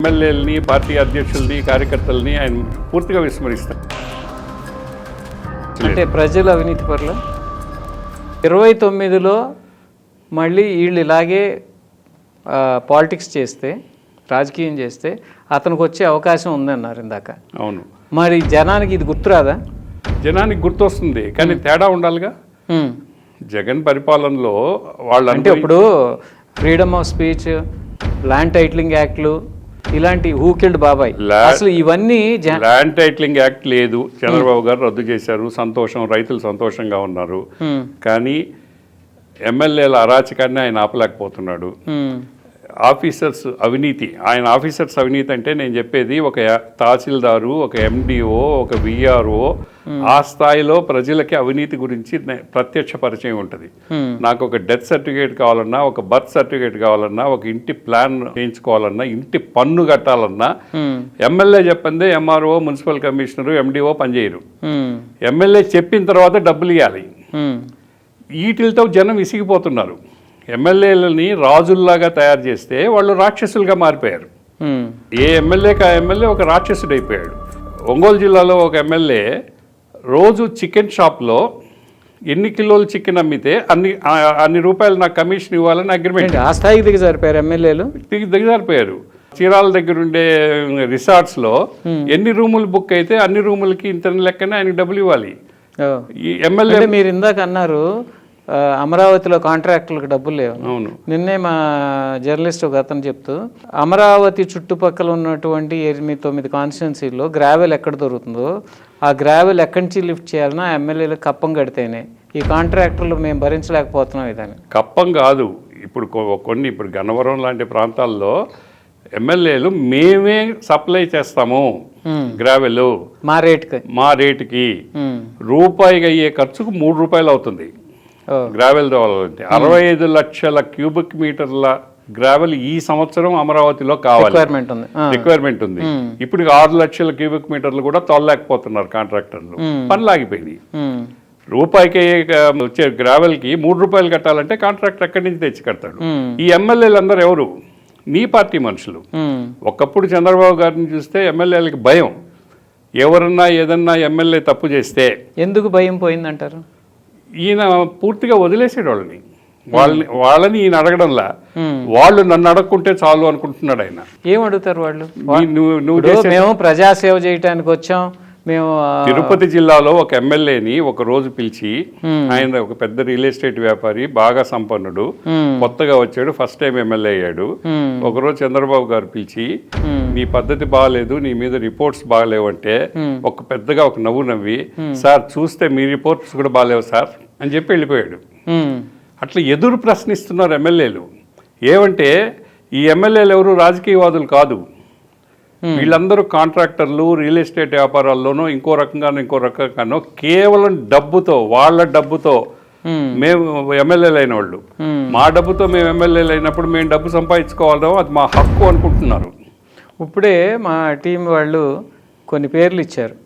ఎమ్మెల్యేలని, పార్టీ అధ్యక్షుల్ని, కార్యకర్తల్ని ఆయన పూర్తిగా విస్మరిస్తారు. అంటే ప్రజలు అవినీతి పరులు 29లో మళ్ళీ వీళ్ళు ఇలాగే పాలిటిక్స్ చేస్తే, రాజకీయం చేస్తే అతనికి వచ్చే అవకాశం ఉందన్నారు ఇందాక. అవును, మరి జనానికి ఇది గుర్తురాదా? జనానికి గుర్తొస్తుంది, కానీ తేడా ఉండాలిగా. జగన్ పరిపాలనలో వాళ్ళు అంటే ఇప్పుడు freedom of speech, land titling యాక్ట్లు, ఇలాంటి హూ కిల్డ్ బాబాయ్, అసలు ఇవన్నీ ల్యాండ్ టైటిలింగ్ యాక్ట్ లేదు, చంద్రబాబు గారు రద్దు చేశారు, సంతోషం, రైతులు సంతోషంగా ఉన్నారు. కానీ ఎమ్మెల్యేల అరాచకాన్ని ఆయన ఆపలేకపోతున్నాడు. ఆఫీసర్స్ అవినీతి, ఆయన ఆఫీసర్స్ అవినీతి అంటే నేను చెప్పేది ఒక తహసీల్దారు, ఒక ఎండిఓ, ఒక విఆర్ఓ, ఆ స్థాయిలో ప్రజలకి అవినీతి గురించి ప్రత్యక్ష పరిచయం ఉంటుంది. నాకు ఒక డెత్ సర్టిఫికేట్ కావాలన్నా, ఒక బర్త్ సర్టిఫికేట్ కావాలన్నా, ఒక ఇంటి ప్లాన్ చేయించుకోవాలన్నా, ఇంటి పన్ను కట్టాలన్నా ఎమ్మెల్యే చెప్పిందే ఎంఆర్ఓ, మున్సిపల్ కమిషనరు, ఎండిఓ పనిచేయరు. ఎమ్మెల్యే చెప్పిన తర్వాత డబ్బులు ఇవ్వాలి. వీటితో జనం విసిగిపోతున్నారు. ఎమ్మెల్యేలని రాజుల్లాగా తయారు చేస్తే వాళ్ళు రాక్షసులుగా మారిపోయారు. ఏ ఎమ్మెల్యేకి ఆ ఎమ్మెల్యే ఒక రాక్షసుడు అయిపోయాడు. ఒంగోలు జిల్లాలో ఒక ఎమ్మెల్యే రోజు చికెన్ షాప్లో ఎన్ని కిలోలు చికెన్ అమ్మితే అన్ని రూపాయలు నాకు కమిషన్ ఇవ్వాలని అగ్రిమెంట్. ఆ స్థాయికి దిగజారిపోయారు ఎమ్మెల్యేలు, దిగజారిపోయారు. చీరాల దగ్గర ఉండే రిసార్ట్స్లో ఎన్ని రూములు బుక్ అయితే అన్ని రూములకి ఇంత లెక్కనే ఆయనకి డబ్బులు ఇవ్వాలి. ఈ ఎమ్మెల్యే మీరు ఇందాక అన్నారు అమరావతిలో కాంట్రాక్టులకు డబ్బులు లేవు. అవును, నిన్నే మా జర్నలిస్ట్ ఒక అతను చెప్తూ, అమరావతి చుట్టుపక్కల ఉన్నటువంటి 8-9 కాన్స్టిట్యున్సీల్లో గ్రావెల్ ఎక్కడ దొరుకుతుందో ఆ గ్రావెల్ ఎక్కడి నుంచి లిఫ్ట్ చేయాలన్నా ఎమ్మెల్యేలు కప్పం కడితేనే, ఈ కాంట్రాక్టర్లు మేము భరించలేకపోతున్నాం. ఇదని కప్పం కాదు. ఇప్పుడు గన్నవరం లాంటి ప్రాంతాల్లో ఎమ్మెల్యేలు మేమే సప్లై చేస్తాము గ్రావెల్ మా రేటుకి రూపాయికి అయ్యే ఖర్చుకు 3 రూపాయలు అవుతుంది. గ్రావెల్ తోలాలంటే 65 లక్షల క్యూబిక్ మీటర్ల గ్రావెల్ ఈ సంవత్సరం అమరావతిలో కావాలి, రిక్వైర్మెంట్ ఉంది. ఇప్పుడు 6 లక్షల క్యూబిక్ మీటర్లు కూడా తోలలేకపోతున్నారు కాంట్రాక్టర్లు. పనులు ఆగిపోయింది. రూపాయికి వచ్చే గ్రావెల్కి 3 రూపాయలు కట్టాలంటే కాంట్రాక్టర్ ఎక్కడి నుంచి తెచ్చి కడతాడు? ఈ ఎమ్మెల్యేలు అందరూ ఎవరు? నీ పార్టీ మనుషులు. ఒకప్పుడు చంద్రబాబు గారిని చూస్తే ఎమ్మెల్యేలకి భయం. ఎవరన్నా ఏదన్నా ఎమ్మెల్యే తప్పు చేస్తే ఎందుకు భయం పోయిందంటారు? ఈయన పూర్తిగా వదిలేసాడు వాళ్ళని ఈయన అడగడంలా, వాళ్ళు నన్ను అడగకుంటే చాలు అనుకుంటున్నాడు ఆయన. ఏం అడుగుతారు వాళ్ళు? మేము ప్రజాసేవ చేయడానికి వచ్చాం. మేము తిరుపతి జిల్లాలో ఒక ఎమ్మెల్యేని ఒక రోజు పిలిచి, ఆయన ఒక పెద్ద రియల్ ఎస్టేట్ వ్యాపారి, బాగా సంపన్నుడు, కొత్తగా వచ్చాడు, ఫస్ట్ టైం ఎమ్మెల్యే అయ్యాడు. ఒకరోజు చంద్రబాబు గారు పిలిచి, నీ పద్ధతి బాగాలేదు, నీ మీద రిపోర్ట్స్ బాగాలేవంటే పెద్దగా ఒక నవ్వు నవ్వి, సార్ చూస్తే మీ రిపోర్ట్స్ కూడా బాగాలేవు సార్ అని చెప్పి వెళ్ళిపోయాడు. అట్లా ఎదురు ప్రశ్నిస్తున్నారు ఎమ్మెల్యేలు. ఏమంటే ఈ ఎమ్మెల్యేలు ఎవరు రాజకీయవాదులు కాదు. వీళ్ళందరూ కాంట్రాక్టర్లు, రియల్ ఎస్టేట్ వ్యాపారాల్లోనూ ఇంకో రకంగానో కేవలం డబ్బుతో, వాళ్ళ డబ్బుతో మేము ఎమ్మెల్యేలు అయిన వాళ్ళు, మా డబ్బుతో మేము ఎమ్మెల్యేలు అయినప్పుడు మేము డబ్బు సంపాదించుకోవాలో అది మా హక్కు అనుకుంటున్నారు. ఇప్పుడే మా టీం వాళ్ళు కొన్ని పేర్లు ఇచ్చారు.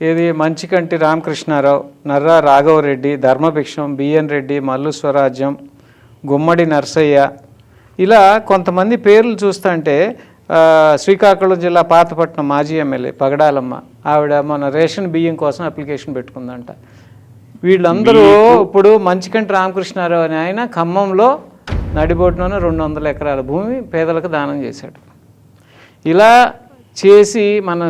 ఏది మంచికంటి రామకృష్ణారావు, నర్రా రాఘవరెడ్డి, ధర్మభిక్షం, బిఎన్ రెడ్డి, మల్లు స్వరాజ్యం, గుమ్మడి నర్సయ్య, ఇలా కొంతమంది పేర్లు చూస్తుంటే శ్రీకాకుళం జిల్లా పాతపట్నం మాజీ ఎమ్మెల్యే పగడాలమ్మ, ఆవిడ మన రేషన్ బియ్యం కోసం అప్లికేషన్ పెట్టుకుందంట. వీళ్ళందరూ ఇప్పుడు మంచికంటి రామకృష్ణారావు అని ఆయన ఖమ్మంలో నడిబొడ్డున 200 ఎకరాల భూమి పేదలకు దానం చేశాడు. ఇలా చేసి మన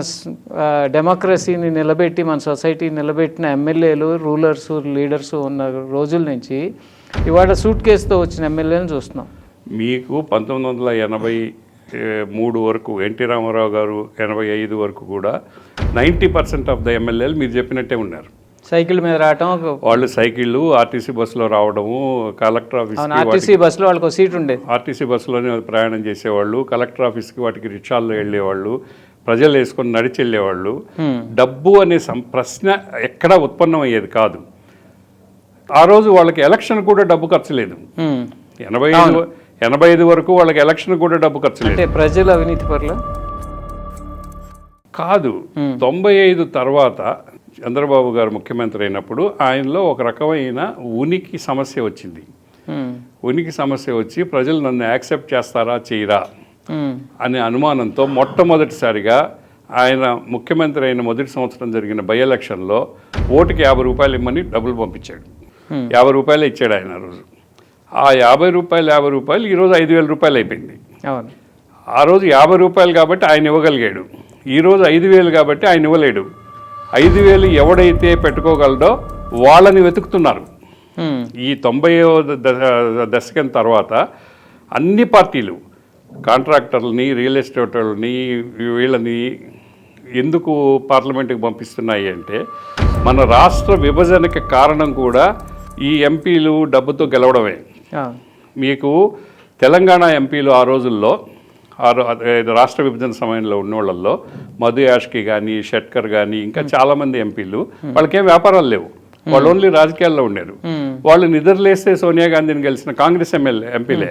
డెమోక్రసీని నిలబెట్టి, మన సొసైటీ నిలబెట్టిన ఎమ్మెల్యేలు, రూలర్స్, లీడర్స్ ఉన్న రోజుల నుంచి ఇవాళ సూట్ కేసుతో వచ్చిన ఎమ్మెల్యేలను చూస్తున్నాం. మీకు 1983 వరకు, ఎన్టీ రామారావు గారు 85 వరకు కూడా 90% ఆఫ్ ద ఎమ్మెల్యేలు మీరు చెప్పినట్టే ఉన్నారు. సైకిల్ మీద రావటం, వాళ్ళు సైకిళ్ళు, ఆర్టీసీ బస్సులో రావడము, కలెక్టర్ ఆఫీస్, ఆర్టీసీ బస్సులో వాళ్ళకి సీట్ ఉండేది, ఆర్టీసీ బస్సులోనే ప్రయాణం చేసేవాళ్ళు, కలెక్టర్ ఆఫీస్కి వాటికి రిక్షాల్లో వెళ్ళేవాళ్ళు, ప్రజలు వేసుకొని నడిచి వెళ్ళేవాళ్ళు. డబ్బు అనే ప్రశ్న ఎక్కడా ఉత్పన్నం అయ్యేది కాదు. ఆ రోజు వాళ్ళకి ఎలక్షన్ కూడా డబ్బు ఖర్చు లేదు. 85 వరకు వాళ్ళకి ఎలక్షన్ కూడా డబ్బు ఖర్చు లేదు. ప్రజలు అవినీతి పరులు కాదు. 95 తర్వాత చంద్రబాబు గారు ముఖ్యమంత్రి అయినప్పుడు ఆయనలో ఒక రకమైన ఉనికి సమస్య వచ్చింది. ఉనికి సమస్య వచ్చి ప్రజలు నన్ను యాక్సెప్ట్ చేస్తారా చేయరా అనే అనుమానంతో మొట్టమొదటిసారిగా ఆయన ముఖ్యమంత్రి అయిన మొదటి సంవత్సరం జరిగిన బై ఎలక్షన్లో ఓటుకి 50 రూపాయలు ఇమ్మని డబ్బులు పంపించాడు. 50 రూపాయలు ఇచ్చాడు ఆయన ఆ రోజు. ఆ 50 రూపాయలు ఈరోజు 5,000 రూపాయలు అయిపోయింది. అవును, ఆ రోజు 50 రూపాయలు కాబట్టి ఆయన ఇవ్వగలిగాడు. ఈరోజు 5,000 కాబట్టి ఆయన ఇవ్వలేడు. 5,000 ఎవడైతే పెట్టుకోగలడో వాళ్ళని వెతుకుతున్నారు. ఈ 90వ దశకం తర్వాత అన్ని పార్టీలు కాంట్రాక్టర్లని, రియల్ ఎస్టేట్ వాళ్ళని, వీళ్ళని ఎందుకు పార్లమెంటుకి పంపిస్తున్నాయి అంటే మన రాష్ట్ర విభజనకి కారణం కూడా ఈ ఎంపీలు డబ్బుతో గెలవడమే. మీకు తెలంగాణ ఎంపీలు ఆ రోజుల్లో రాష్ట్ర విభజన సమయంలో ఉన్న వాళ్ళల్లో మధు యాష్కి కానీ, షట్కర్ కానీ, ఇంకా చాలామంది ఎంపీలు వాళ్ళకేం వ్యాపారాలు లేవు, వాళ్ళు ఓన్లీ రాజకీయాల్లో ఉన్నారు. వాళ్ళు నిద్రలేస్తే సోనియా గాంధీని గెలిచిన కాంగ్రెస్ ఎంపీలే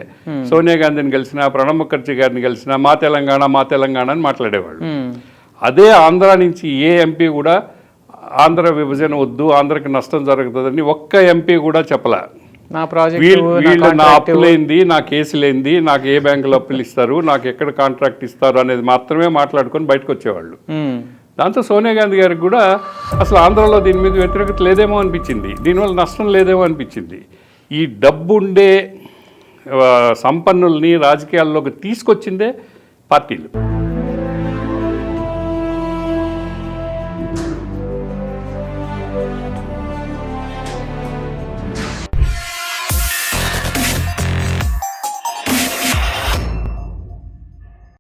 సోనియా గాంధీని గెలిచిన, ప్రణబ్ ముఖర్జీ గారిని గెలిచిన మా తెలంగాణ అని మాట్లాడేవాళ్ళు. అదే ఆంధ్ర నుంచి ఏ ఎంపీ కూడా ఆంధ్ర విభజన వద్దు, ఆంధ్రకి నష్టం జరుగుతుందని ఒక్క ఎంపీ కూడా చెప్పలే. వీళ్ళు నా అప్పులేంది, నా కేసులేంది, నాకు ఏ బ్యాంకులో అప్పులు ఇస్తారు, నాకు ఎక్కడ కాంట్రాక్ట్ ఇస్తారు అనేది మాత్రమే మాట్లాడుకొని బయటకు వచ్చేవాళ్ళు. దాంతో సోనియా గాంధీ గారికి కూడా అసలు ఆంధ్రలో దీని మీద వ్యతిరేకత లేదేమో అనిపించింది, దీనివల్ల నష్టం లేదేమో అనిపించింది. ఈ డబ్బుండే సంపన్నుల్ని రాజకీయాల్లోకి తీసుకొచ్చిందే పార్టీలు.